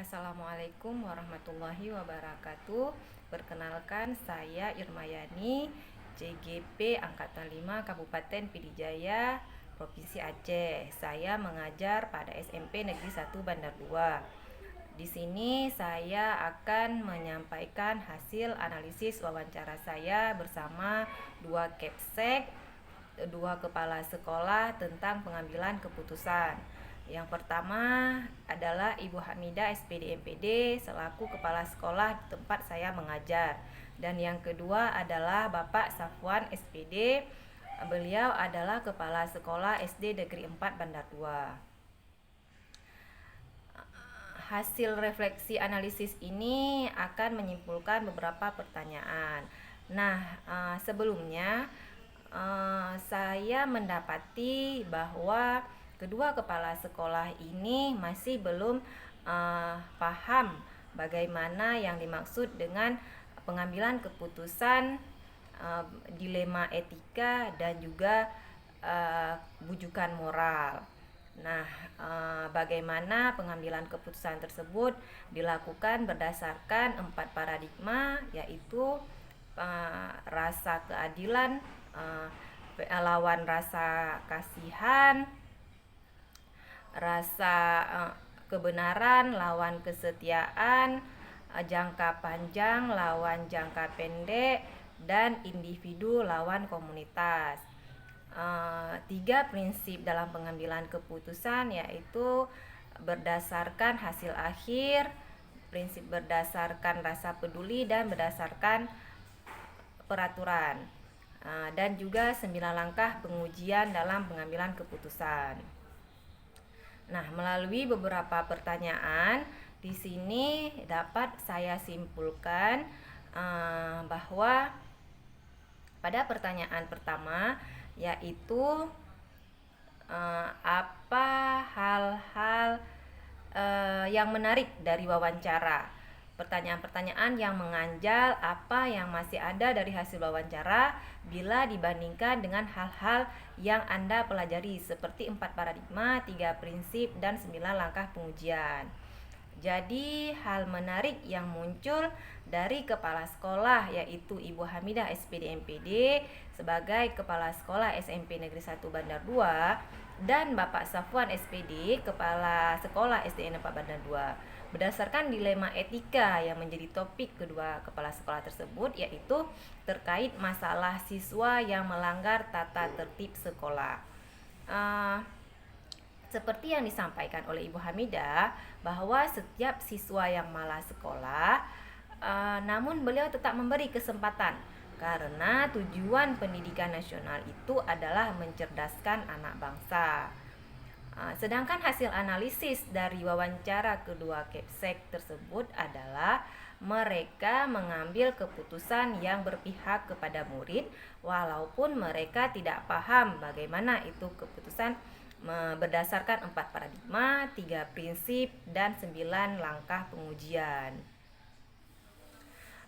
Assalamualaikum warahmatullahi wabarakatuh. Perkenalkan, saya Irmayani, CGP Angkatan 5 Kabupaten Pidijaya, Provinsi Aceh. Saya mengajar pada SMP Negeri 1 Bandar 2. Di sini saya akan menyampaikan hasil analisis wawancara saya bersama dua kepsek, dua kepala sekolah tentang pengambilan keputusan. Yang pertama adalah Ibu Hamidah SPD MPD selaku kepala sekolah di tempat saya mengajar. Dan yang kedua adalah Bapak Safwan SPD. Beliau adalah kepala sekolah SD Negeri 4 Bandar 2. Hasil refleksi analisis ini akan menyimpulkan beberapa pertanyaan. Nah, sebelumnya saya mendapati bahwa kedua kepala sekolah ini masih belum paham bagaimana yang dimaksud dengan pengambilan keputusan, dilema etika dan juga bujukan moral. Nah, bagaimana pengambilan keputusan tersebut dilakukan berdasarkan 4 paradigma, yaitu rasa keadilan, lawan rasa kasihan, rasa kebenaran lawan kesetiaan, jangka panjang lawan jangka pendek, dan individu lawan komunitas. 3 prinsip dalam pengambilan keputusan yaitu berdasarkan hasil akhir, prinsip berdasarkan rasa peduli, dan berdasarkan peraturan, dan juga 9 langkah pengujian dalam pengambilan keputusan. Nah, melalui beberapa pertanyaan di sini dapat saya simpulkan bahwa pada pertanyaan pertama, yaitu apa hal-hal yang menarik dari wawancara. Pertanyaan-pertanyaan yang mengganjal apa yang masih ada dari hasil wawancara bila dibandingkan dengan hal-hal yang Anda pelajari seperti 4 paradigma, 3 prinsip, dan 9 langkah pengujian. Jadi hal menarik yang muncul dari kepala sekolah yaitu Ibu Hamidah SPD MPD sebagai kepala sekolah SMP Negeri 1 Bandar 2 dan Bapak Safwan SPD kepala sekolah SDN 4 Bandar 2. Berdasarkan dilema etika yang menjadi topik kedua kepala sekolah tersebut, yaitu terkait masalah siswa yang melanggar tata tertib sekolah. Seperti yang disampaikan oleh Ibu Hamidah, bahwa setiap siswa yang malas sekolah, namun beliau tetap memberi kesempatan karena tujuan pendidikan nasional itu adalah mencerdaskan anak bangsa. Sedangkan hasil analisis dari wawancara kedua kepsek tersebut adalah mereka mengambil keputusan yang berpihak kepada murid walaupun mereka tidak paham bagaimana itu keputusan berdasarkan 4 paradigma, 3 prinsip, dan 9 langkah pengujian.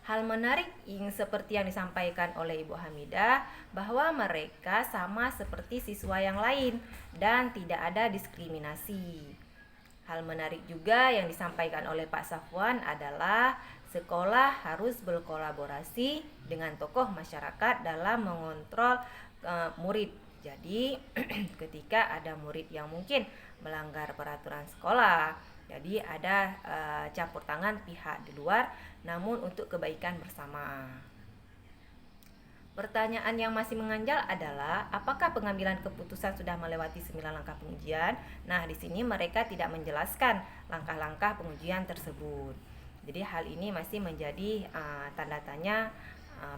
Hal menarik yang seperti yang disampaikan oleh Ibu Hamidah bahwa mereka sama seperti siswa yang lain dan tidak ada diskriminasi. Hal menarik juga yang disampaikan oleh Pak Safwan adalah sekolah harus berkolaborasi dengan tokoh masyarakat dalam mengontrol murid. Jadi ketika ada murid yang mungkin melanggar peraturan sekolah, jadi ada campur tangan pihak di luar, namun untuk kebaikan bersama. Pertanyaan yang masih mengganjal adalah apakah pengambilan keputusan sudah melewati 9 langkah pengujian? Nah, di sini mereka tidak menjelaskan langkah-langkah pengujian tersebut. Jadi hal ini masih menjadi tanda tanya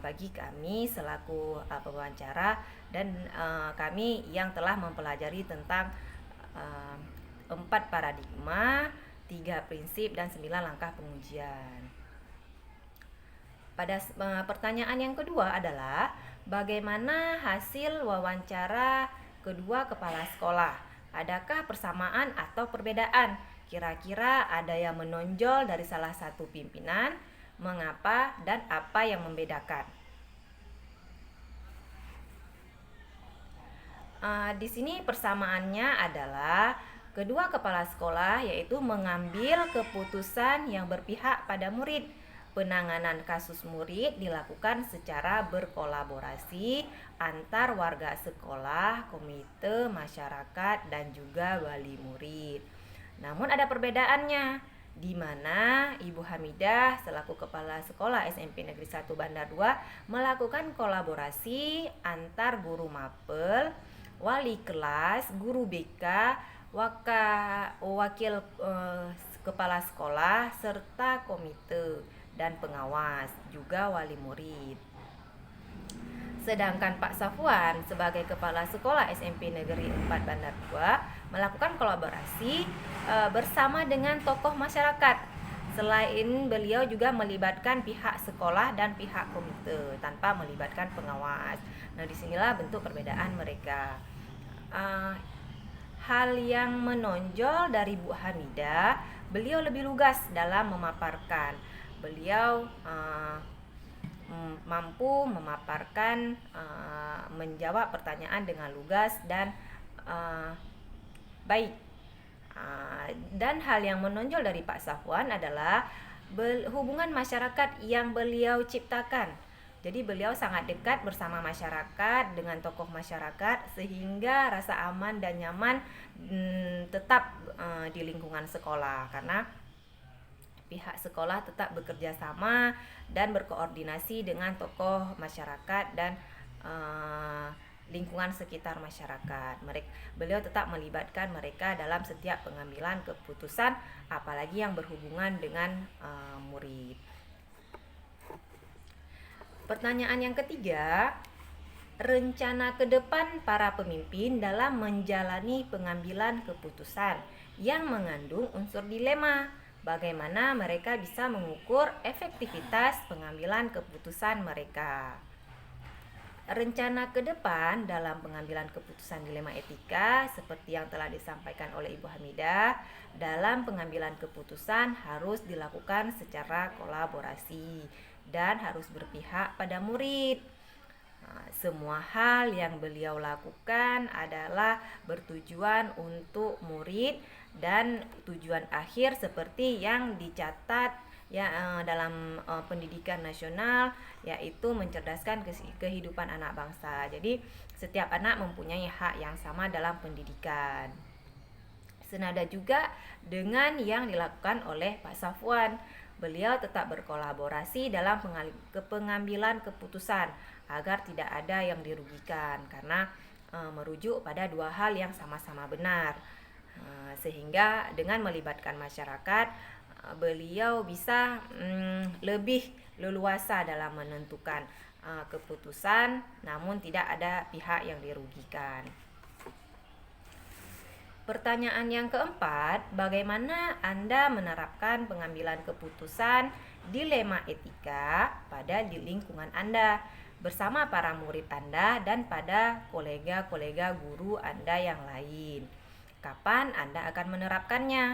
bagi kami selaku pewawancara dan kami yang telah mempelajari tentang 4 paradigma, 3 prinsip, dan 9 langkah pengujian. Pada pertanyaan yang kedua adalah bagaimana hasil wawancara kedua kepala sekolah? Adakah persamaan atau perbedaan? Kira-kira ada yang menonjol dari salah satu pimpinan? Mengapa dan apa yang membedakan? Di sini persamaannya adalah Kedua kepala sekolah yaitu mengambil keputusan yang berpihak pada murid. Penanganan kasus murid dilakukan secara berkolaborasi antar warga sekolah, komite, masyarakat, dan juga wali murid. Namun ada perbedaannya, di mana Ibu Hamidah selaku Kepala Sekolah SMP Negeri 1 Bandar 2 melakukan kolaborasi antar guru mapel, wali kelas, guru BK, wakil kepala sekolah, serta komite dan pengawas, juga wali murid. Sedangkan Pak Safwan sebagai Kepala Sekolah SMP Negeri 4 Bandar 2 melakukan kolaborasi bersama dengan tokoh masyarakat. Selain beliau juga melibatkan pihak sekolah dan pihak komite tanpa melibatkan pengawas. Nah, disinilah bentuk perbedaan mereka. Hal yang menonjol dari Bu Hamidah, beliau lebih lugas dalam memaparkan. Beliau mampu memaparkan, menjawab pertanyaan dengan lugas dan baik. Dan hal yang menonjol dari Pak Safwan adalah hubungan masyarakat yang beliau ciptakan. Jadi beliau sangat dekat bersama masyarakat, dengan tokoh masyarakat, sehingga rasa aman dan nyaman tetap di lingkungan sekolah, karena pihak sekolah tetap bekerja sama dan berkoordinasi dengan tokoh masyarakat dan lingkungan sekitar masyarakat. Beliau tetap melibatkan mereka dalam setiap pengambilan keputusan, apalagi yang berhubungan dengan murid. Pertanyaan yang ketiga, rencana ke depan para pemimpin dalam menjalani pengambilan keputusan yang mengandung unsur dilema. Bagaimana mereka bisa mengukur efektivitas pengambilan keputusan mereka? Rencana ke depan dalam pengambilan keputusan dilema etika seperti yang telah disampaikan oleh Ibu Hamidah, dalam pengambilan keputusan harus dilakukan secara kolaborasi dan harus berpihak pada murid. Semua hal yang beliau lakukan adalah bertujuan untuk murid dan tujuan akhir seperti yang dicatat dalam pendidikan nasional, yaitu mencerdaskan kehidupan anak bangsa. Jadi setiap anak mempunyai hak yang sama dalam pendidikan. Senada juga dengan yang dilakukan oleh Pak Safwan. Beliau tetap berkolaborasi dalam pengambilan keputusan agar tidak ada yang dirugikan, karena merujuk pada dua hal yang sama-sama benar. Sehingga dengan melibatkan masyarakat, beliau bisa lebih leluasa dalam menentukan keputusan, namun tidak ada pihak yang dirugikan. Pertanyaan yang keempat, bagaimana Anda menerapkan pengambilan keputusan dilema etika pada di lingkungan Anda bersama para murid Anda dan pada kolega-kolega guru Anda yang lain? Kapan Anda akan menerapkannya?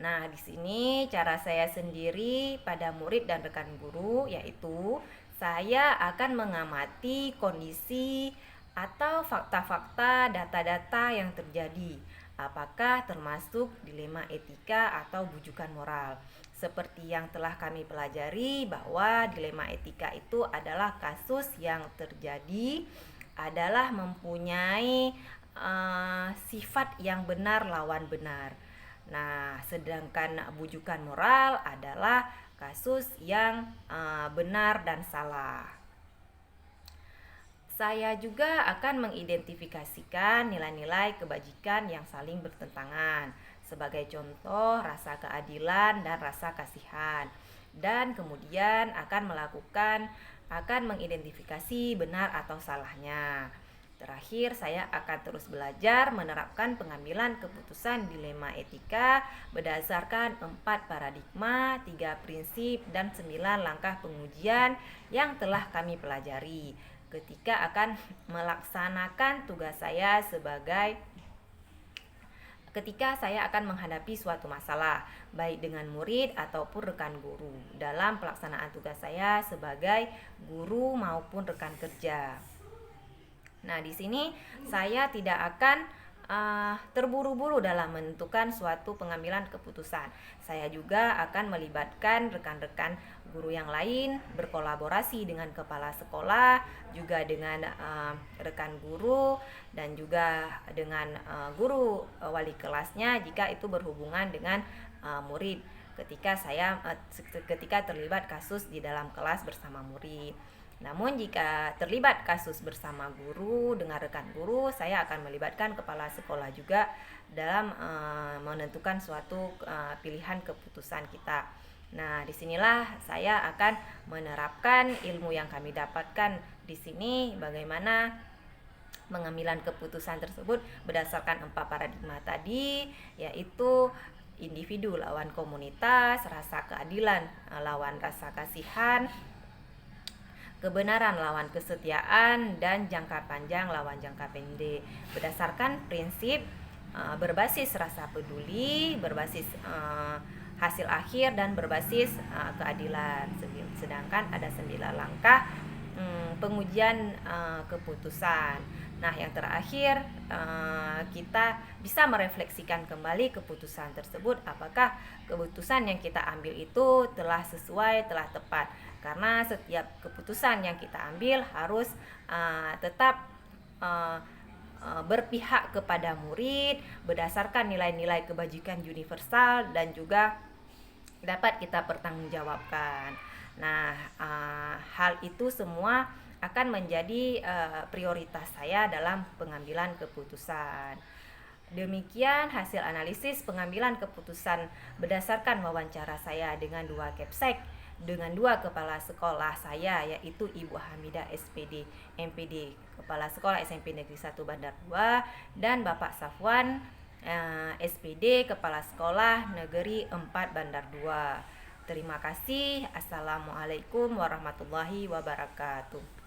Nah, di sini cara saya sendiri pada murid dan rekan guru, yaitu saya akan mengamati kondisi atau fakta-fakta, data-data yang terjadi, apakah termasuk dilema etika atau bujukan moral. Seperti yang telah kami pelajari bahwa dilema etika itu adalah kasus yang terjadi adalah mempunyai sifat yang benar lawan benar. Nah, sedangkan bujukan moral adalah kasus yang benar dan salah. Saya juga akan mengidentifikasikan nilai-nilai kebajikan yang saling bertentangan. Sebagai contoh, rasa keadilan dan rasa kasihan. Dan kemudian akan mengidentifikasi benar atau salahnya. Terakhir, saya akan terus belajar menerapkan pengambilan keputusan dilema etika berdasarkan 4 paradigma, 3 prinsip, dan 9 langkah pengujian yang telah kami pelajari ketika akan melaksanakan tugas saya ketika saya akan menghadapi suatu masalah, baik dengan murid ataupun rekan guru, dalam pelaksanaan tugas saya sebagai guru maupun rekan kerja. Nah, di sini saya tidak akan terburu-buru dalam menentukan suatu pengambilan keputusan. Saya juga akan melibatkan rekan-rekan guru yang lain, berkolaborasi dengan kepala sekolah, juga dengan rekan guru, dan juga dengan guru wali kelasnya jika itu berhubungan dengan murid. Ketika terlibat kasus di dalam kelas bersama murid. Namun jika terlibat kasus bersama guru dengan rekan guru, saya akan melibatkan kepala sekolah juga dalam menentukan suatu pilihan keputusan kita. Nah, disinilah saya akan menerapkan ilmu yang kami dapatkan di sini, bagaimana pengambilan keputusan tersebut berdasarkan 4 paradigma tadi, yaitu individu lawan komunitas, rasa keadilan lawan rasa kasihan, kebenaran lawan kesetiaan, dan jangka panjang lawan jangka pendek. Berdasarkan prinsip berbasis rasa peduli, berbasis hasil akhir, dan berbasis keadilan. Sedangkan ada 9 langkah pengujian keputusan. Nah, yang terakhir kita bisa merefleksikan kembali keputusan tersebut, apakah keputusan yang kita ambil itu telah sesuai, telah tepat. Karena setiap keputusan yang kita ambil harus tetap berpihak kepada murid berdasarkan nilai-nilai kebajikan universal dan juga dapat kita pertanggungjawabkan. Nah, hal itu semua akan menjadi prioritas saya dalam pengambilan keputusan. Demikian hasil analisis pengambilan keputusan berdasarkan wawancara saya dengan 2 Kepsek, dengan 2 kepala sekolah saya, yaitu Ibu Hamidah SPD MPD, Kepala Sekolah SMP Negeri 1 Bandar 2, dan Bapak Safwan SPD, Kepala Sekolah Negeri 4 Bandar 2. Terima kasih. Assalamualaikum warahmatullahi wabarakatuh.